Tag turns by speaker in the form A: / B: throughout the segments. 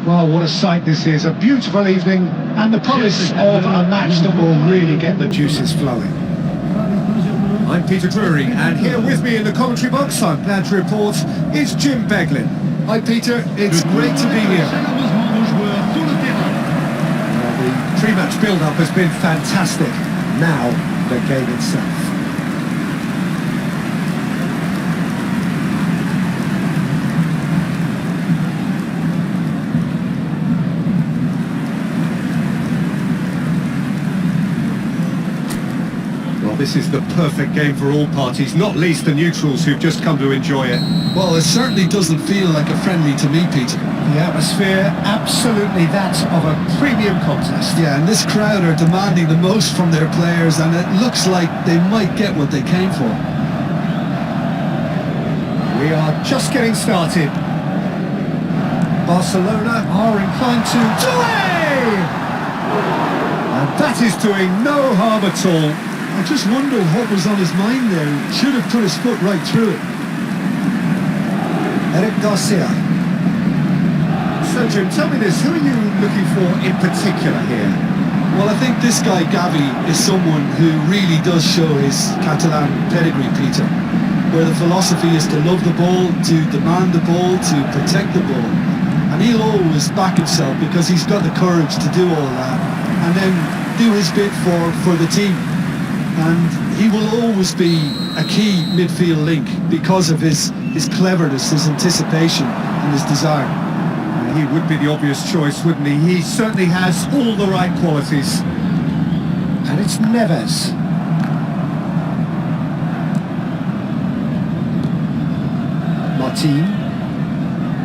A: Well, what a sight this is. A beautiful evening and the promise of a match that will really get the juices flowing.
B: I'm Peter Drury, and here with me in the commentary box, I'm glad to report, is Jim Beglin. Hi Peter, it's great to be here. The pre-match build-up has been fantastic. Now, the game itself. This is the perfect game for all parties, not least the neutrals who've just come to enjoy it.
C: Well, it certainly doesn't feel like a friendly to me, Peter.
A: The atmosphere, absolutely that of a premium contest.
C: Yeah, and this crowd are demanding the most from their players, and it looks like they might get what they came for.
A: We are just getting started. Barcelona are inclined to away!
B: And that is doing no harm at all.
C: I just wonder what was on his mind there. He should have put his foot right through it.
A: Eric Garcia. So Jim, tell me this, who are you looking for in particular here?
C: Well, I think this guy, Gavi, is someone who really does show his Catalan pedigree, Peter, where the philosophy is to love the ball, to demand the ball, to protect the ball. And he'll always back himself because he's got the courage to do all that and then do his bit for the team. And he will always be a key midfield link because of his cleverness, his anticipation and his desire.
B: He would be the obvious choice, wouldn't he? He certainly has all the right qualities.
A: And it's Neves. Martin.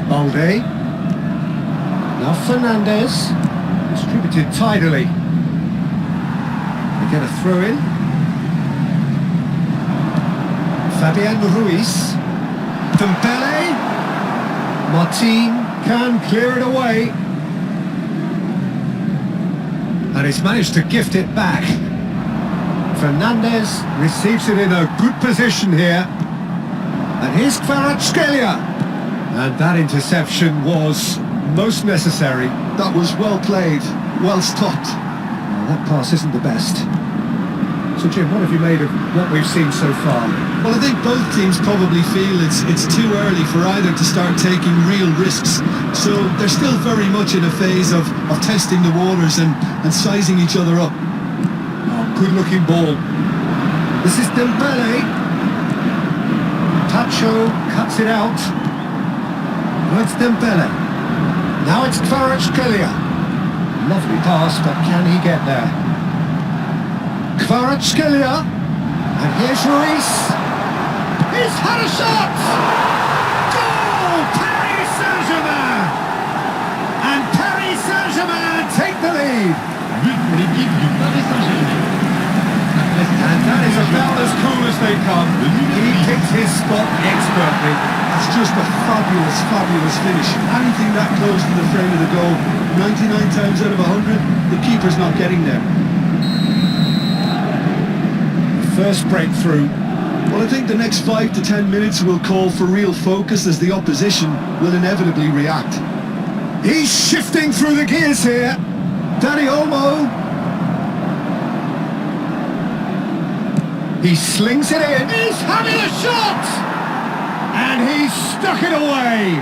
A: Balde. Now Fernandez.
B: Distributed tidily. They get a throw in.
A: Fabian Ruiz.
B: Dembele.
A: Martin can clear it away.
B: And he's managed to gift it back.
A: Fernandez
B: Receives it in a good position here. And here's Kvaratskhelia. And that interception was most necessary.
C: That was well played, well stopped.
A: Well, that pass isn't the best. So Jim, what have you made of what we've seen so far?
C: Well, I think both teams probably feel it's too early for either to start taking real risks. So they're still very much in a phase of testing the waters and sizing each other up.
B: Oh, good looking ball.
A: This is Dembele. Tacho cuts it out. Well, it's Dembele. Now it's Kvaratskhelia. Lovely pass, but can he get there? Kvaratskhelia. And here's Ruiz. He's had a shot! Goal! Paris Saint-Germain! And Paris Saint-Germain take the lead.
B: And that is about as cool as they come. He picked his spot expertly.
C: It's just a fabulous, fabulous finish. Anything that close to the frame of the goal, 99 times out of 100, the keeper's not getting there.
A: First breakthrough.
C: Well, I think the next 5 to 10 minutes will call for real focus as the opposition will inevitably react.
A: He's shifting through the gears here. Dani Olmo. He slings it in. He's having a shot! And he's stuck it away.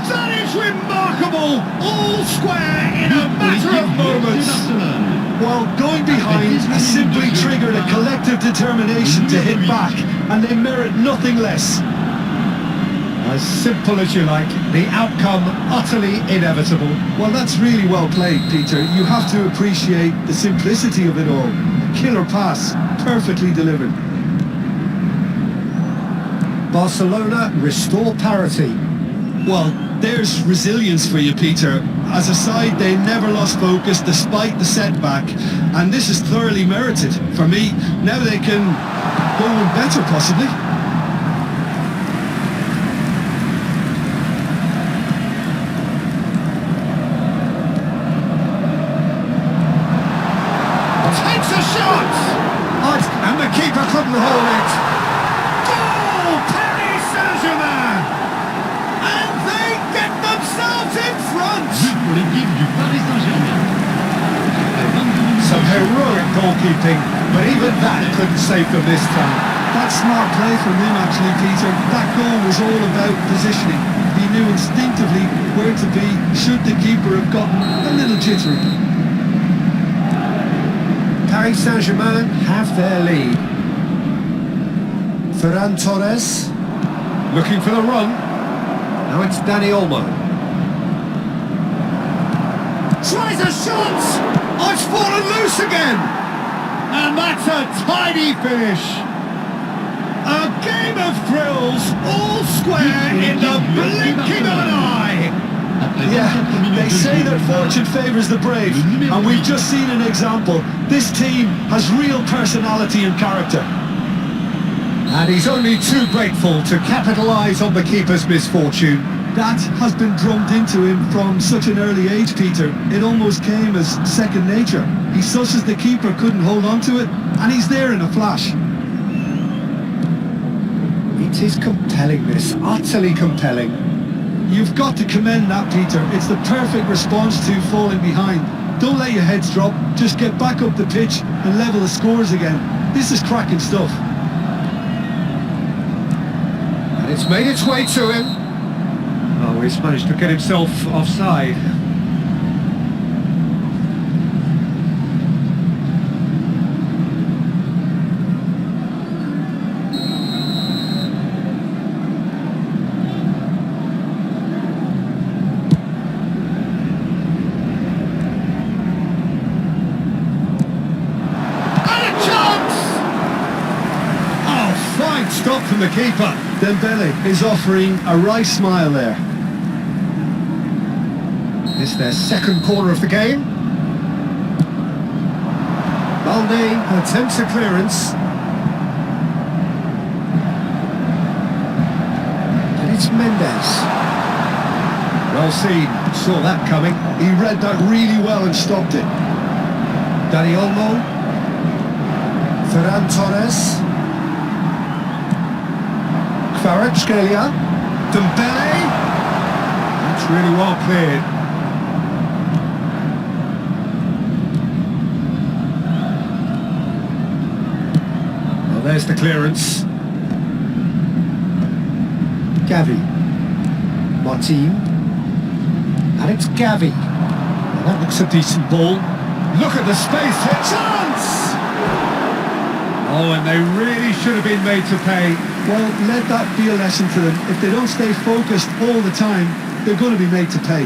A: That is remarkable. All square in a matter of moments.
C: While going behind has simply triggered a collective determination to hit back, and they merit nothing less.
A: As simple as you like, the outcome utterly inevitable.
C: Well, that's really well played, Peter. You have to appreciate the simplicity of it all. A killer pass, perfectly delivered.
A: Barcelona restore parity.
C: Well, there's resilience for you, Peter. As a side, they never lost focus despite the setback, and this is thoroughly merited. For me, now they can go on better, possibly.
A: Takes a shot! And the keeper couldn't hold it. Goal! Paris Saint-Germain! And they get themselves in front!
B: heroic goalkeeping, but even that couldn't save them this time.
C: That's smart play from him actually, Peter. That goal was all about positioning. He knew instinctively where to be should the keeper have gotten a little jittery.
B: Paris Saint-Germain have their lead. Ferran Torres looking for the run. Now it's Dani Olmo. Tries a shot! Oh, it's fallen loose again!
A: And that's a tidy finish. A game of thrills, all square in the blinking of an eye.
C: Yeah, they say that fortune favours the brave, and we've just seen an example. This team has real personality and character.
B: And he's only too grateful to capitalise on the keeper's misfortune.
C: That has been drummed into him from such an early age, Peter. It almost came as second nature. He susses the keeper couldn't hold on to it, and he's there in a flash.
B: It is compelling, this, utterly compelling.
C: You've got to commend that, Peter. It's the perfect response to falling behind. Don't let your heads drop, just get back up the pitch and level the scores again. This is cracking stuff.
B: And it's made its way to him. Oh, he's managed to get himself offside. Stop from the keeper.
C: Dembele is offering a wry smile there.
B: It's their second corner of the game. Balde attempts a clearance. And it's Mendes. Well seen, saw that coming.
C: He read that really well and stopped it.
B: Dani Olmo. Ferran Torres. Kvaratskhelia, Dembele, that's really well cleared. Well, there's the clearance. Gavi, Martin, and it's Gavi. Well, that looks a decent ball. Look at the space here, chance! Oh, and they really should have been made to pay.
C: Well, let that be a lesson to them. If they don't stay focused all the time, they're going to be made to pay.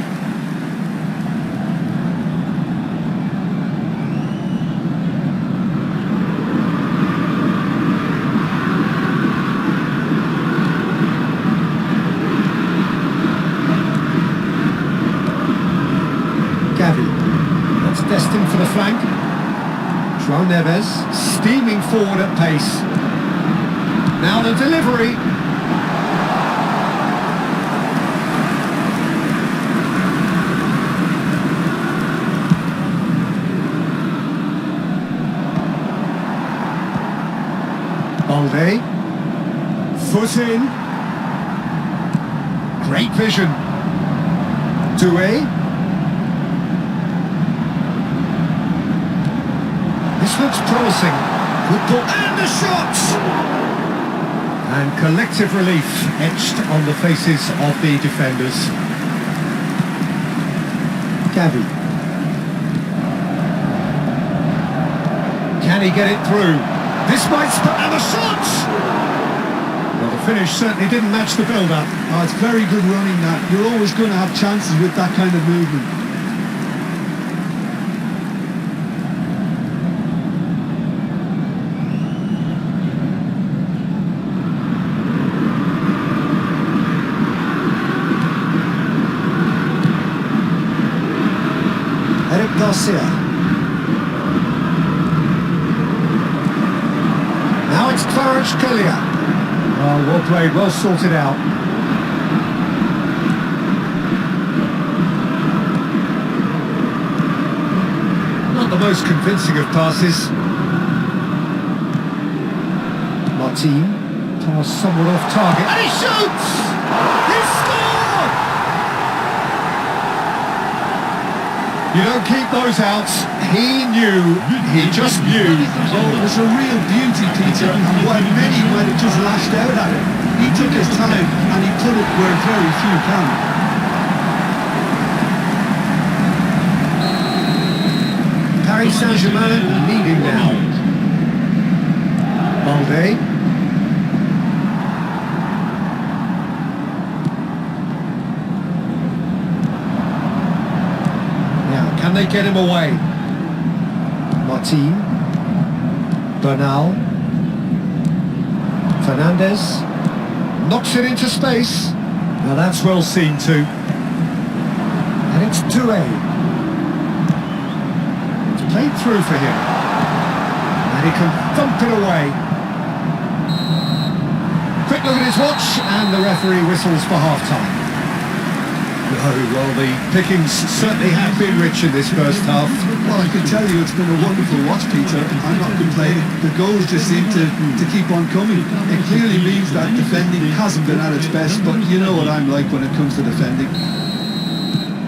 B: Gavi, that's destined for the flank. João Neves, steaming forward at pace. Now the delivery. Balde. Foot in. Great vision. Doué. This looks promising. Good ball. And the shot! And collective relief etched on the faces of the defenders. Gavi. Can he get it through? This might and the shot! Well, the finish certainly didn't match the build-up.
C: Oh, it's very good running that. You're always going to have chances with that kind of movement.
B: Garcia. Now it's Kvaratskhelia. Oh, well played, well sorted out. Not the most convincing of passes. Martin, pass somewhat off target. And he shoots! He scored! You don't keep those out. He knew. He just knew.
C: Oh, it was a real beauty, Peter, and while many might have just lashed out at it, he took his time and he put it where very few can.
B: Paris Saint-Germain leading now. Balde. Can they get him away? Martin, Bernal, Fernandez, knocks it into space. Now that's well seen too. And it's Touré. It's played through for him. And he can thump it away. Quick look at his watch, and the referee whistles for half-time. Oh, well, the pickings certainly have been rich in this first half.
C: Well, I can tell you it's been a wonderful watch, Peter. I'm not complaining. The goals just seem to keep on coming. It clearly means that defending hasn't been at its best, but you know what I'm like when it comes to defending.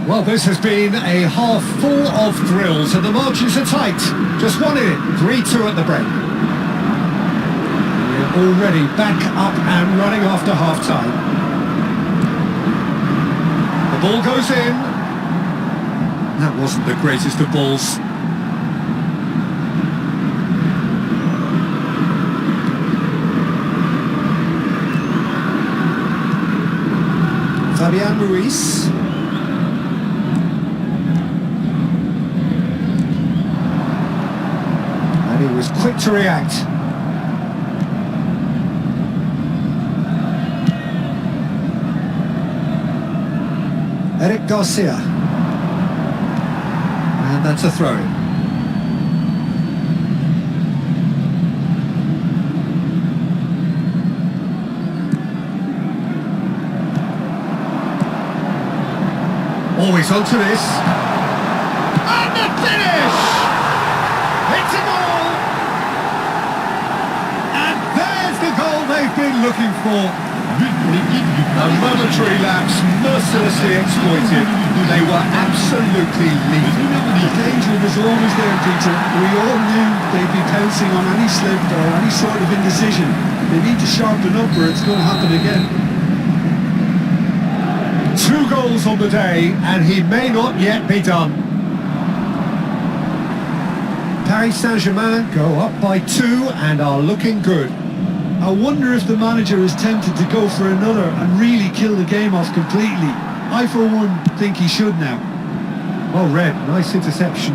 B: Well, this has been a half full of thrills, and the margins are tight. Just one in it, 3-2 at the break. We're already back up and running after half-time. Ball goes in. That wasn't the greatest of balls. Fabian Ruiz. And he was quick to react. Eric Garcia. And that's a throw-in. Always onto this. And the finish! It's a goal! And there's the goal they've been looking for. A momentary lapse mercilessly exploited. They were absolutely lethal.
C: The danger was always there, Peter. We all knew they'd be pouncing on any slip or any sort of indecision. They need to sharpen up or it's going to happen again.
B: 2 goals on the day, and he may not yet be done. Paris Saint-Germain go up by 2 and are looking good.
C: I wonder if the manager is tempted to go for another and really kill the game off completely. I, for one, think he should now.
B: Well read, nice interception.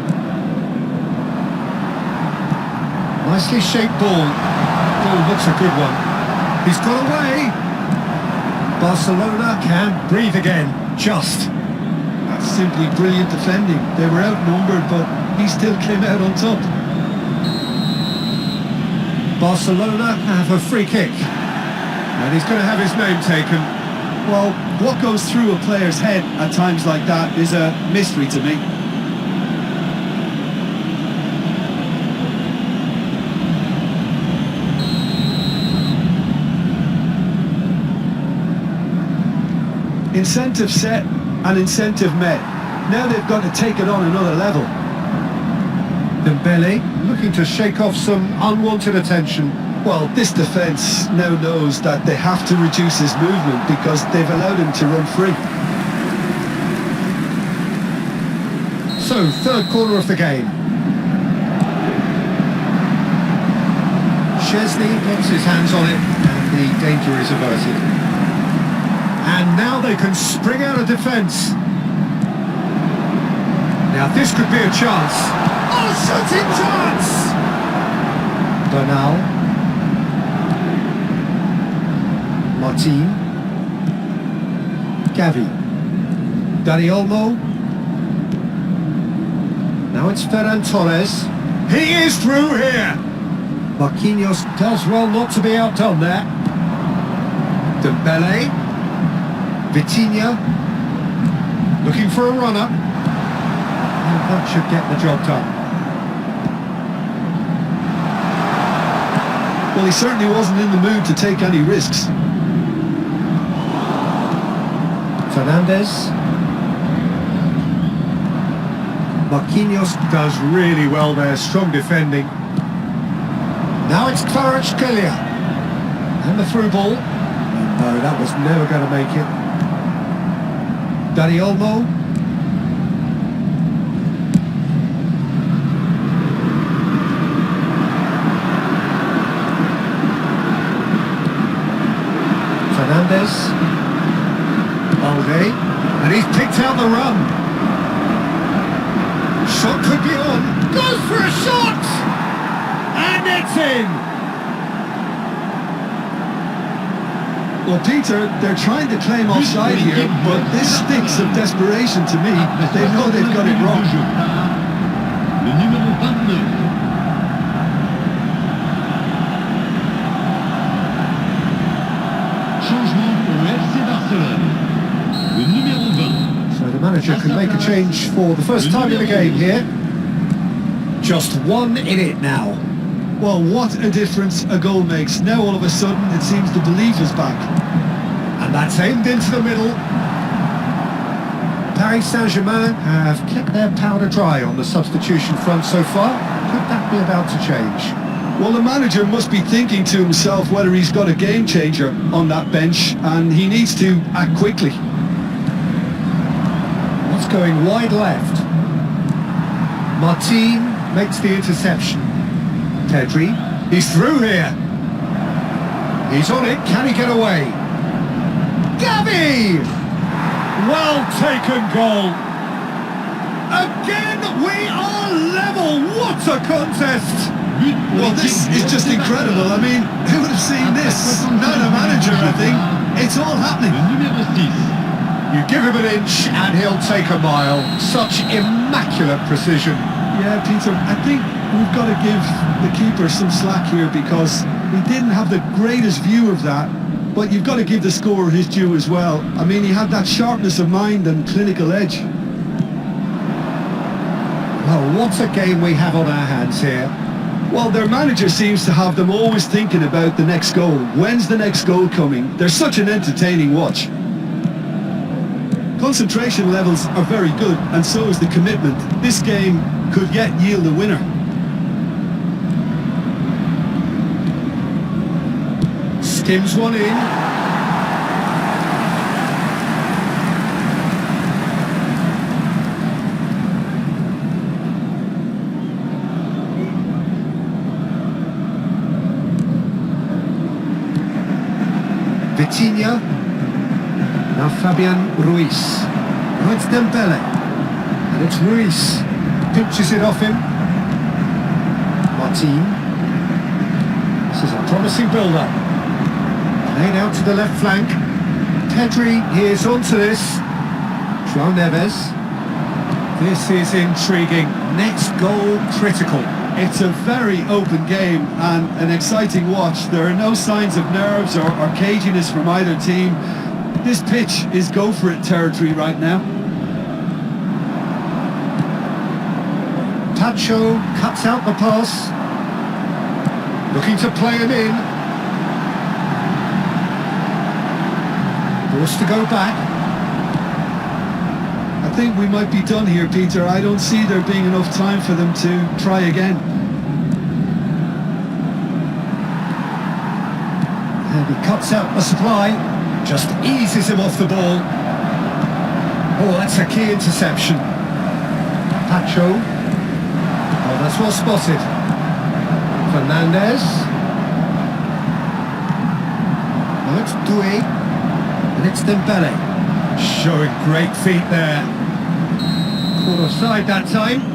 B: Nicely shaped ball. Oh, looks a good one. He's got away. Barcelona can breathe again, just.
C: That's simply brilliant defending. They were outnumbered, but he still came out on top.
B: Barcelona have a free kick. And he's going to have his name taken.
C: Well, what goes through a player's head at times like that is a mystery to me. Incentive set and incentive met. Now they've got to take it on another level.
B: Dembele looking to shake off some unwanted attention.
C: Well, this defence now knows that they have to reduce his movement because they've allowed him to run free.
B: So, third corner of the game. Chesney gets his hands on it and the danger is averted. And now they can spring out of defence. Now this could be a chance. Oh, shooting chance! Bernal. Martin. Gavi. Dani Olmo. Now it's Ferran Torres. He is through here! Marquinhos does well not to be outdone there. Dembele. Vitinha. Looking for a runner. And that should get the job done.
C: Well, he certainly wasn't in the mood to take any risks.
B: Fernandez. Marquinhos does really well there, strong defending. Now it's Kvaratskhelia. And the through ball. No, that was never going to make it. Dani Olmo. Fernandez. Balde. And he's picked out the run. Shot could be on.
A: Goes for a shot! And it's in!
C: Well, Peter, they're trying to claim offside here, but this stinks of desperation to me. They know they've got it wrong.
D: Le numéro 29. Changement au FC Barcelone. Le numéro 20.
B: So the manager can make a change for the first time in the game here. Just one in it now.
C: Well, what a difference a goal makes. Now all of a sudden it seems the belief is back.
B: And that's aimed into the middle. Paris Saint-Germain have kept their powder dry on the substitution front so far. Could that be about to change?
C: Well, the manager must be thinking to himself whether he's got a game changer on that bench, and he needs to act quickly.
B: It's going wide left. Martin makes the interception. Pedri, he's through here. He's on it, can he get away? Gavi! Well taken goal. Again, we are level. What a contest!
C: Well, this is just incredible. I mean, who would have seen this? Not a manager, I think. It's all happening.
D: Le numéro 6.
B: You give him an inch and he'll take a mile. Such immaculate precision.
C: Yeah, Peter, I think we've got to give the keeper some slack here because he didn't have the greatest view of that, but you've got to give the scorer his due as well. I mean, he had that sharpness of mind and clinical edge.
B: Well, what a game we have on our hands here.
C: Well, their manager seems to have them always thinking about the next goal. When's the next goal coming? They're such an entertaining watch. Concentration levels are very good, and so is the commitment. This game could yet yield a winner.
B: Skims one in. Vitinha. Now Fabian Ruiz. Now it's Dembele. And it's Ruiz. Pinches it off him. Martin. This is a promising build-up. Laid out to the left flank. Pedri is onto this. João Neves. This is intriguing. Next goal critical.
C: It's a very open game and an exciting watch. There are no signs of nerves or caginess from either team. This pitch is go-for-it territory right now.
B: Pacho cuts out the pass. Looking to play him in. Forced to go back.
C: I think we might be done here, Peter. I don't see there being enough time for them to try again.
B: And he cuts out the supply. Just eases him off the ball. Oh, that's a key interception. Pacho. Oh, that's well spotted. Fernandez. Now it's Doué. And it's Dembele. Showing great feet there. Caught offside that time.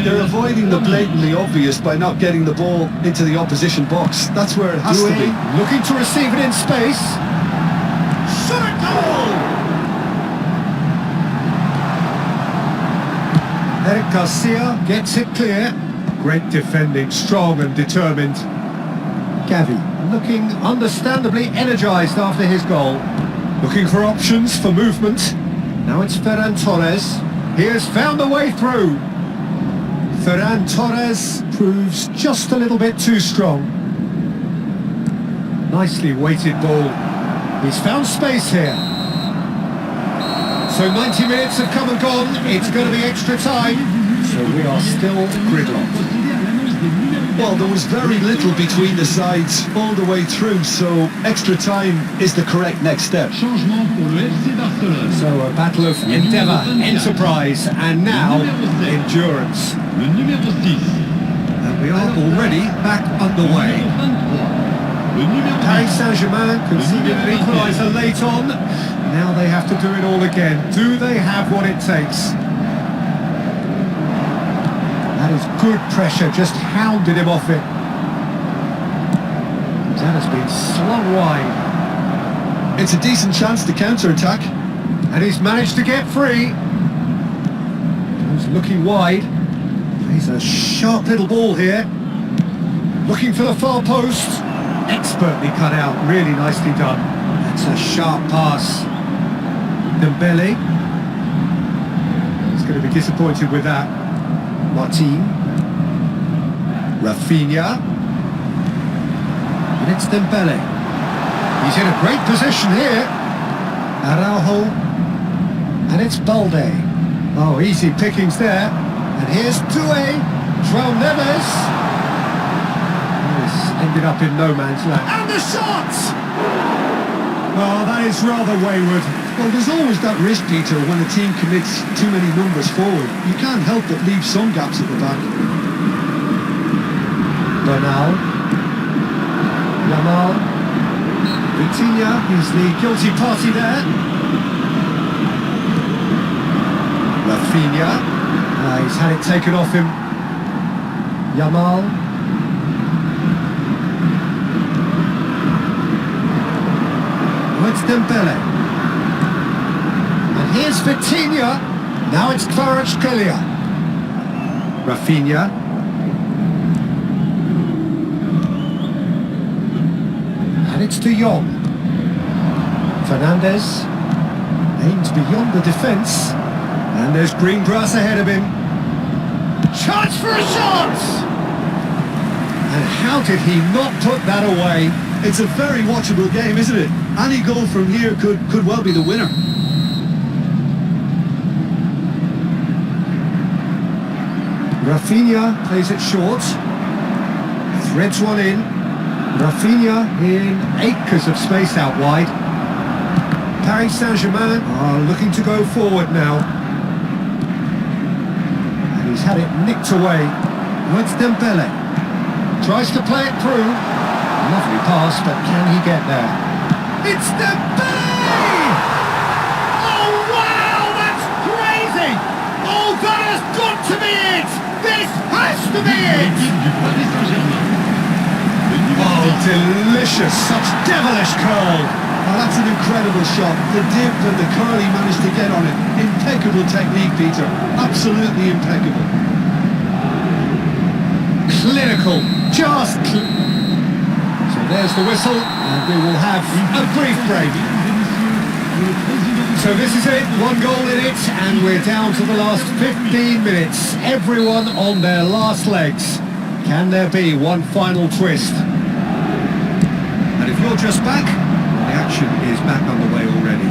C: They're avoiding the blatantly obvious by not getting the ball into the opposition box. That's where it has to be.
B: Looking to receive it in space. Shot at goal! Eric Garcia gets it clear. Great defending, strong and determined. Gavi looking understandably energised after his goal. Looking for options for movement. Now it's Ferran Torres. He has found a way through. Ferran Torres proves just a little bit too strong. Nicely weighted ball. He's found space here. So 90 minutes have come and gone. It's going to be extra time. So we are still gridlocked.
C: Well, there was very little between the sides all the way through, so extra time is the correct next step.
D: Changement pour le FC Barcelone.
B: So a battle of endeavour, enterprise, and now endurance.
D: Le numéro 6.
B: And we are already back underway.
D: Le numéro
B: Paris
D: 10.
B: Saint-Germain conceded an equaliser late on. Now they have to do it all again. Do they have what it takes? That is good pressure, just hounded him off it. That has been slung wide.
C: It's a decent chance to counter-attack.
B: And he's managed to get free. He's looking wide. He's a sharp little ball here. Looking for the far post. Expertly cut out, really nicely done. That's a sharp pass. Dembele. He's going to be disappointed with that. Martin. Rafinha. And it's Dembele. He's in a great position here. Araujo. And it's Balde. Oh, easy pickings there. And here's Doué. João Neves. This ended up in no man's land. And the shot! Oh, that is rather wayward.
C: Well, there's always that risk, Peter, when a team commits too many numbers forward. You can't help but leave some gaps at the back.
B: Bernal. Yamal. Vitinha, he's the guilty party there. Rafinha. He's had it taken off him. Yamal. Oh, it's Dembele. And here's Vitinha. Now it's Kvaratskhelia. Rafinha. And it's De Jong. Fernandes aims beyond the defence. And there's green grass ahead of him. Chance for a shot! And how did he not put that away?
C: It's a very watchable game, isn't it? Any goal from here could well be the winner.
B: Rafinha plays it short. Threads one in. Rafinha in acres of space out wide. Paris Saint-Germain are looking to go forward now. And he's had it nicked away. Oh, it's Dembele. Tries to play it through. Lovely pass, but can he get there? It's Dembele! Oh, wow, that's crazy! Oh, that has got to be it! This has to be it!
D: L'équipe du Paris Saint-Germain. Le numéro
B: Oh,
D: 10.
B: delicious! Such devilish curl!
C: Oh, that's an incredible shot. The dip and the curl he managed to get on it. Impeccable technique, Peter. Absolutely impeccable.
B: Clinical, just So there's the whistle, and we will have a brief break. So this is it, one goal in it, and we're down to the last 15 minutes. Everyone on their last legs. Can there be one final twist? And if you're just back, the action is back underway already.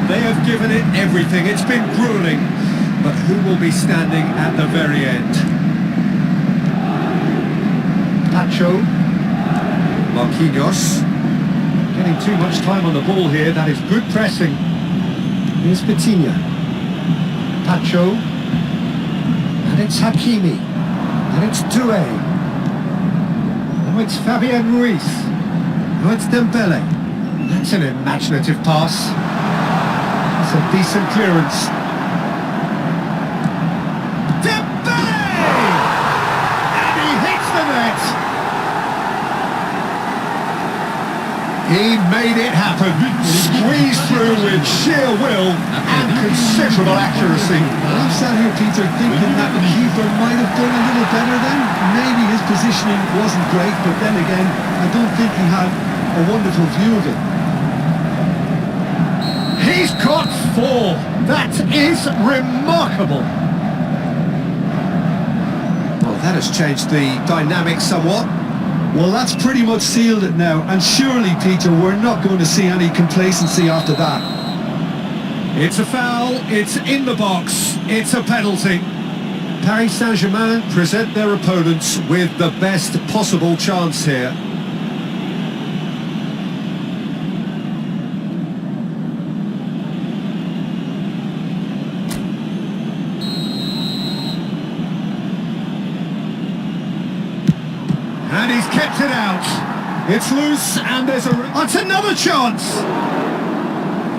B: They have given it everything, it's been grueling, but who will be standing at the very end? Pacho, Marquinhos, getting too much time on the ball here, that is good pressing. Here's Vitinha, Pacho, and it's Hakimi, and it's Doué, oh it's Fabian Ruiz, oh it's Dembele, that's an imaginative pass, that's a decent clearance. He made it happen, squeezed through with sheer will and considerable accuracy.
C: I'm sat here, Peter, thinking that the keeper might have done a little better then. Maybe his positioning wasn't great, but then again, I don't think he had a wonderful view of it.
B: He's got 4. That is remarkable. That has changed the dynamic somewhat.
C: Well, that's pretty much sealed it now, and surely, Peter, we're not going to see any complacency after that.
B: It's a foul, it's in the box, it's a penalty. Paris Saint-Germain present their opponents with the best possible chance here. And he's kept it out. It's loose and there's a... It's another chance!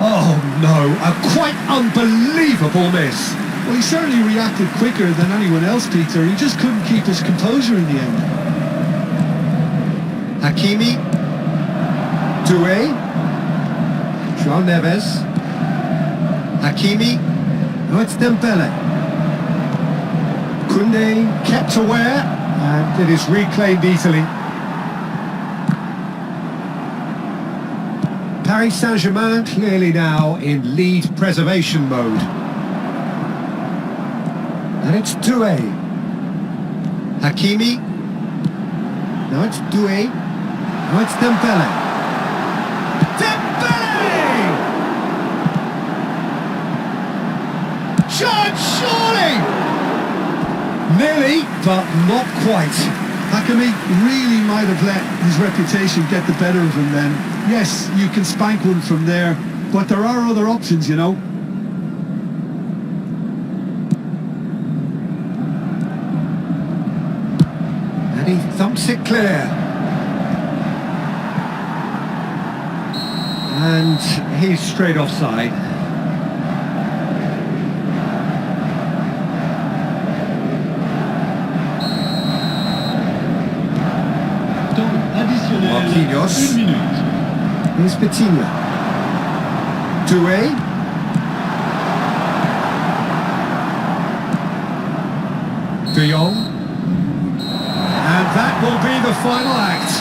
B: Oh no, a quite unbelievable miss.
C: Well, he certainly reacted quicker than anyone else, Peter. He just couldn't keep his composure in the end.
B: Hakimi. Doué. João Neves. Hakimi. Oh, it's Dembele. Koundé kept aware, and it is reclaimed easily. Paris Saint-Germain clearly now in lead preservation mode. And it's Doué. Hakimi. No, it's Doué. No, it's Dembele. Dembele! Chance, surely! Nearly, but not quite.
C: Hakimi really might have let his reputation get the better of him then. Yes, you can spank one from there, but there are other options, you know.
B: And he thumps it clear. And he's straight offside. Marquinhos.
D: 1 minute.
B: Here's Vitinha. Doué. De Jong. And that will be the final act.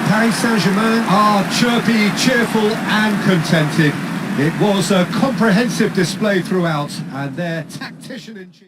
B: Paris Saint-Germain are chirpy, cheerful and contented. It was a comprehensive display throughout, and their tactician in chief